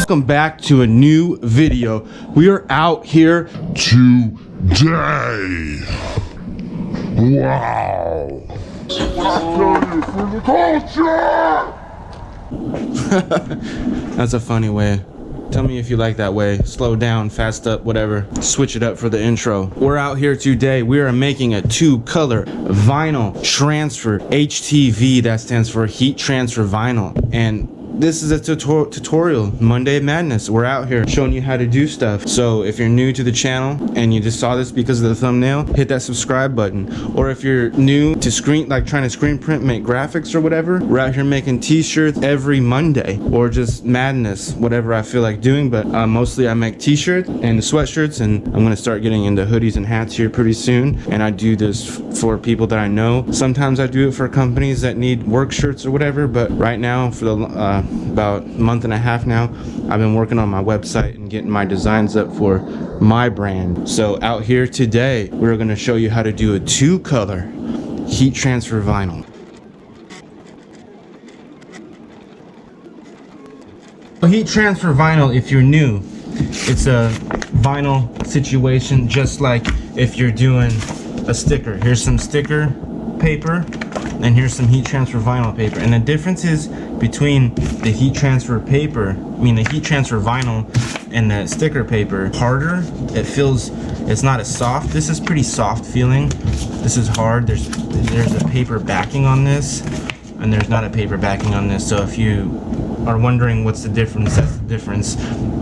Welcome back to a new video. We are out here today. Wow. That's a funny way. Tell me if you like that way. Slow down, fast up, whatever. Switch it up for the intro. We're out here today. We are making a 2-color vinyl transfer HTV. That stands for heat transfer vinyl. And this is a tutorial, Monday Madness. We're out here showing you how to do stuff. So if you're new to the channel and you just saw this because of the thumbnail, hit that subscribe button. Or if you're new to trying to screen print, make graphics or whatever, we're out here making t-shirts every Monday, or just madness, whatever I feel like doing. But mostly I make t-shirts and sweatshirts, and I'm gonna start getting into hoodies and hats here pretty soon. And I do this for people that I know. Sometimes I do it for companies that need work shirts or whatever, but right now, for the about a month and a half now, I've been working on my website and getting my designs up for my brand. So out here today, we're going to show you how to do a 2-color heat transfer vinyl. Heat transfer vinyl, if you're new, it's a vinyl situation just like if you're doing a sticker. Here's some sticker paper, and here's some heat transfer vinyl paper. And the difference is between the heat transfer paper, the heat transfer vinyl and the sticker paper, harder. It feels, it's not as soft. This is pretty soft feeling. This is hard. There's a paper backing on this, and there's not a paper backing on this. So if you are wondering what's the difference, that's the difference.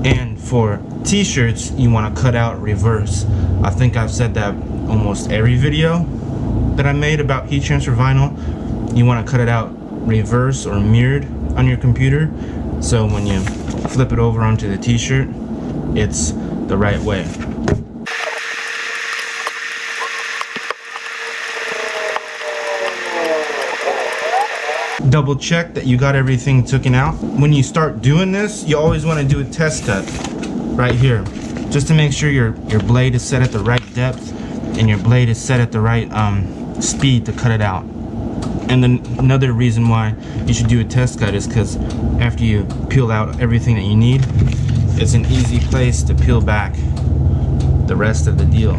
And for t-shirts, you want to cut out reverse. I think I've said that almost every video that I made about heat transfer vinyl. You want to cut it out reverse or mirrored on your computer, so when you flip it over onto the t-shirt, it's the right way. Double check that you got everything taken out. When you start doing this, you always want to do a test cut right here, just to make sure your blade is set at the right depth and your blade is set at the right speed to cut it out. And then another reason why you should do a test cut is because after you peel out everything that you need, it's an easy place to peel back the rest of the deal.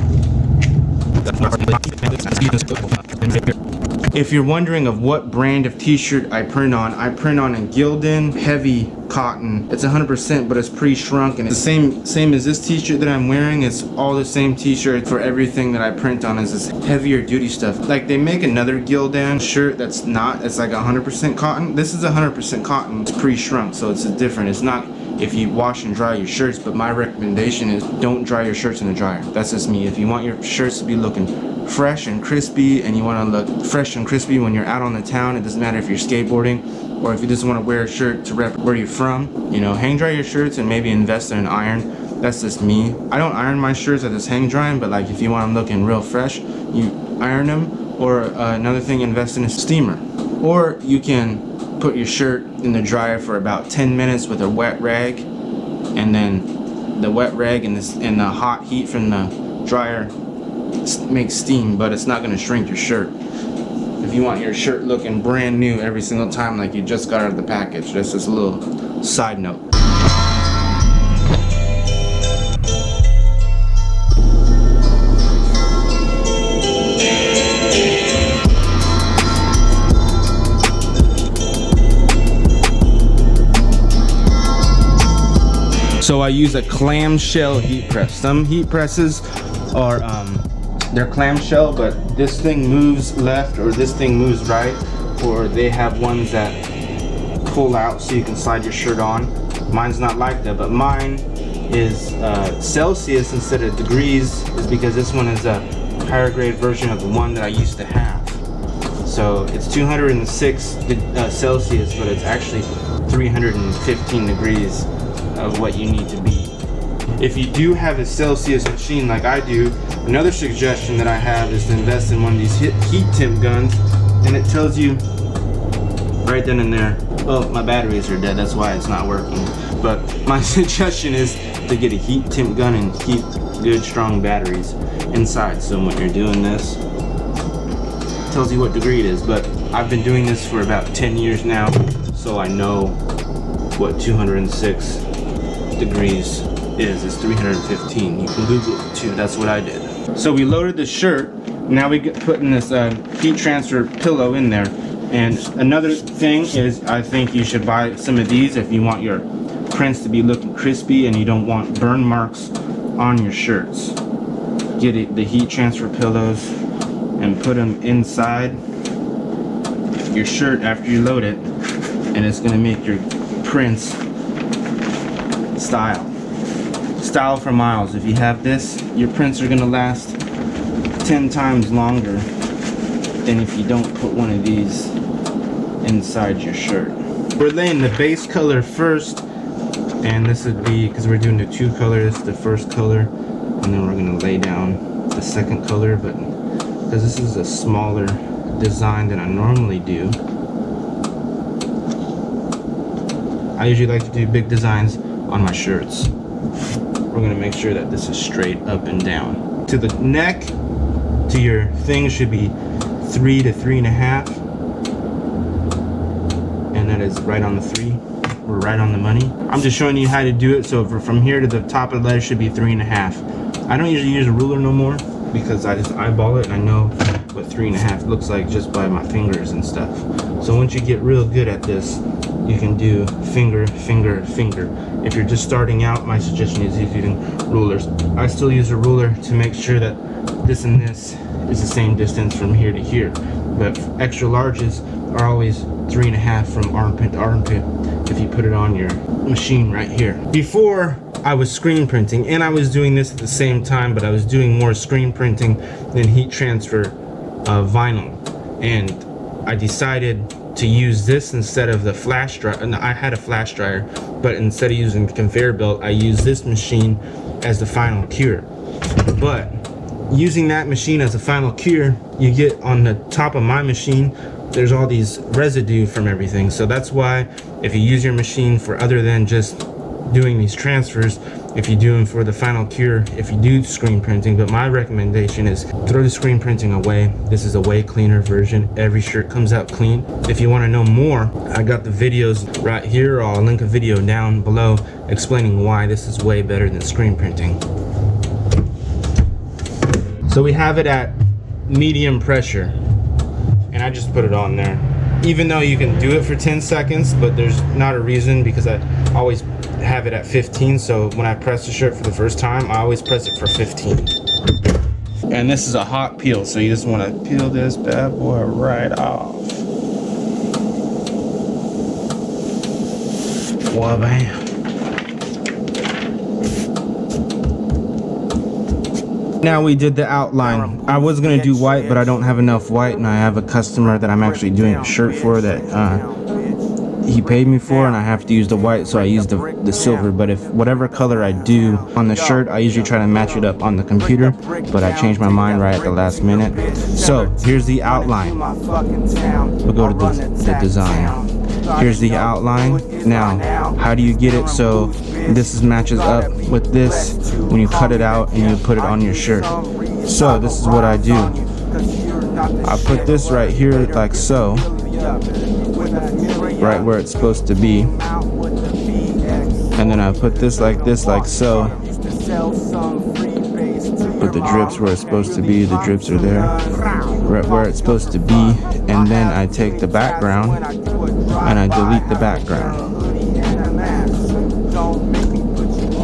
If you're wondering of what brand of t-shirt I print on a Gildan heavy cotton. It's 100%, but it's pre-shrunk, and it's the same as this t-shirt that I'm wearing. It's all the same t-shirt for everything that I print on is this heavier duty stuff. Like they make another Gildan shirt that's not, it's like 100% cotton. This is 100% cotton. It's pre-shrunk, so it's different. It's not if you wash and dry your shirts, but my recommendation is don't dry your shirts in the dryer. That's just me. If you want your shirts to be looking fresh and crispy, and you want to look fresh and crispy when you're out on the town, it doesn't matter if you're skateboarding or if you just want to wear a shirt to rep where you're from, you know, hang dry your shirts and maybe invest in an iron. That's just me. I don't iron my shirts, I just hang dry them, but like if you want them looking real fresh, you iron them. Or another thing, invest in a steamer. Or you can put your shirt in the dryer for about 10 minutes with a wet rag, and then the wet rag and the hot heat from the dryer makes steam, but it's not going to shrink your shirt. If you want your shirt looking brand new every single time like you just got out of the package. That's just a little side note. So I use a clamshell heat press. Some heat presses are they're clamshell, but this thing moves left or this thing moves right, or they have ones that pull out so you can slide your shirt on. Mine's not like that, but mine is Celsius instead of degrees, is because this one is a higher grade version of the one that I used to have. So it's 206 Celsius, but it's actually 315 degrees of what you need to be. If you do have a Celsius machine like I do, another suggestion that I have is to invest in one of these heat temp guns, and it tells you right then and there. Oh, my batteries are dead, that's why it's not working. But my suggestion is to get a heat temp gun and keep good strong batteries inside. So when you're doing this, it tells you what degree it is. But I've been doing this for about 10 years now, so I know what 206 degrees is. It's 315. You can Google it too. That's what I did. So we loaded the shirt. Now we get putting this heat transfer pillow in there. And another thing is, I think you should buy some of these if you want your prints to be looking crispy and you don't want burn marks on your shirts. Get it, the heat transfer pillows, and put them inside your shirt after you load it, and it's gonna make your prints style for miles. If you have this, your prints are gonna last 10 times longer than if you don't put one of these inside your shirt. We're laying the base color first, and this would be, because we're doing the 2 colors, the first color, and then we're gonna lay down the second color. But because this is a smaller design than I normally do, I usually like to do big designs on my shirts. We're gonna make sure that this is straight up and down. To the neck, to your thing should be 3 to 3.5, and that is right on the 3. We're right on the money. I'm just showing you how to do it. So from here to the top of the letter should be 3.5. I don't usually use a ruler no more because I just eyeball it and I know what 3.5 looks like just by my fingers and stuff. So once you get real good at this, you can do finger, finger, finger. If you're just starting out, my suggestion is using rulers. I still use a ruler to make sure that this and this is the same distance from here to here. But extra larges are always 3.5 from armpit to armpit if you put it on your machine right here. Before, I was screen printing, and I was doing this at the same time, but I was doing more screen printing than heat transfer vinyl. And I decided to use this instead of the flash dryer. And I had a flash dryer, but instead of using the conveyor belt, I used this machine as the final cure. But using that machine as a final cure, you get on the top of my machine, there's all these residue from everything. So that's why if you use your machine for other than just doing these transfers, if you do them for the final cure, if you do screen printing, but my recommendation is throw the screen printing away. This is a way cleaner version. Every shirt comes out clean. If you want to know more, I got the videos right here, or I'll link a video down below explaining why this is way better than screen printing. So we have it at medium pressure, and I just put it on there. Even though you can do it for 10 seconds, but there's not a reason, because I always have it at 15. So when I press the shirt for the first time, I always press it for 15. And this is a hot peel, so you just want to peel this bad boy right off. Wah bam. Now we did the outline. I was gonna do white, but I don't have enough white, and I have a customer that I'm actually doing a shirt for that he paid me for, and I have to use the white, so I use the silver. But if whatever color I do on the shirt, I usually try to match it up on the computer, but I changed my mind right at the last minute. So here's the outline. We'll go to the design. Here's the outline. Now, how do you get it so this matches up with this when you cut it out and you put it on your shirt? So this is what I do. I put this right here like so, right where it's supposed to be, and then I put this like so. Put the drips where it's supposed to be. The drips are there, right where it's supposed to be. And then I take the background and I delete the background,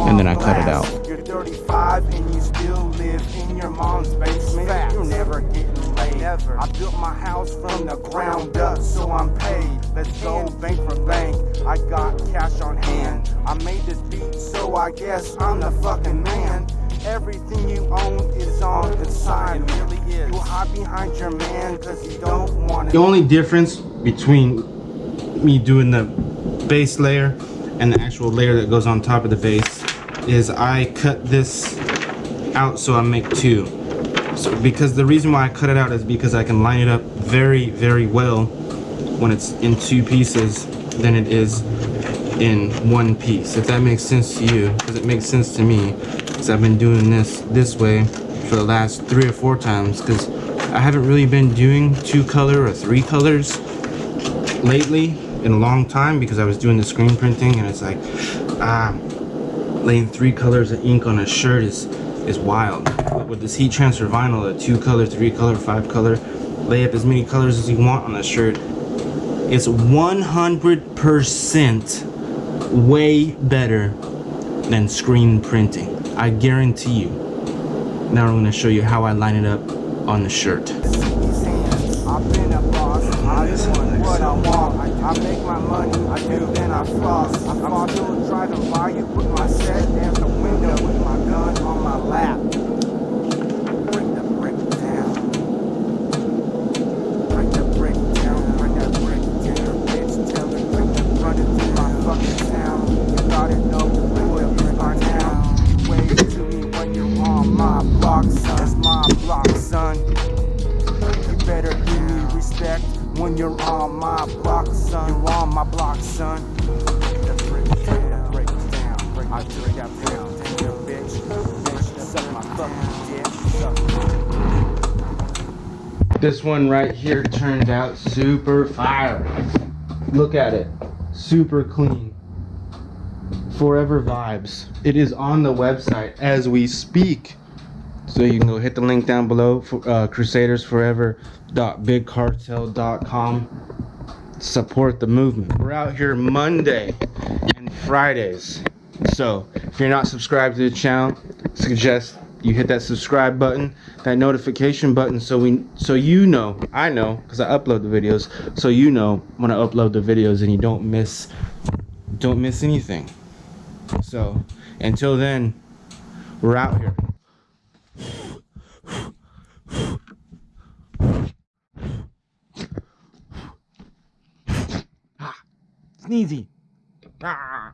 and then I cut it out. You're 35 and you still live in your mom's basement. You're never getting laid. Never. I built my house from the ground up, so I'm paid. Let's go bank for bank. I got cash on hand. I made this beat, so I guess I'm the fucking man. Everything you own is on the side. It really is. You hide behind your man because you don't want it. The only difference between me doing the base layer and the actual layer that goes on top of the base is I cut this out so I make 2. So because the reason why I cut it out is because I can line it up very, very well when it's in 2 pieces than it is in 1 piece. If that makes sense to you, because it makes sense to me. Because I've been doing this way for the last 3 or 4 times, because I haven't really been doing 2 color or 3 colors lately in a long time, because I was doing the screen printing, and it's like Laying 3 colors of ink on a shirt is wild. With this heat transfer vinyl, a 2 color, 3 color, 5 color, lay up as many colors as you want on a shirt. It's 100% way better than screen printing. I guarantee you. Now I'm going to show you how I line it up on the shirt. I've been a boss, I do what I want. I make my money, I do, then I floss. I'm still driving by you, put my set down the window with my gun on my lap. Break the brick down. Break the brick down, break that brick down. Bitch, tell me, break the front into my fucking town. You gotta know who it is by now. Wave to me when you're on my block, son. It's my block, son. Better give me respect when you're on my block, son. You're on my block, son. Break down, break down. I took that break down, bitch. Bitch, suck my fucking dick. This one right here turned out super fire. Look at it. Super clean. Forever vibes. It is on the website as we speak. So you can go hit the link down below for crusadersforever.bigcartel.com. Support the movement. We're out here Monday and Fridays. So if you're not subscribed to the channel, suggest you hit that subscribe button, that notification button, so you know, I know, because I upload the videos, so you know when I upload the videos and you don't miss anything. So until then, we're out here. Sneezy. Ah.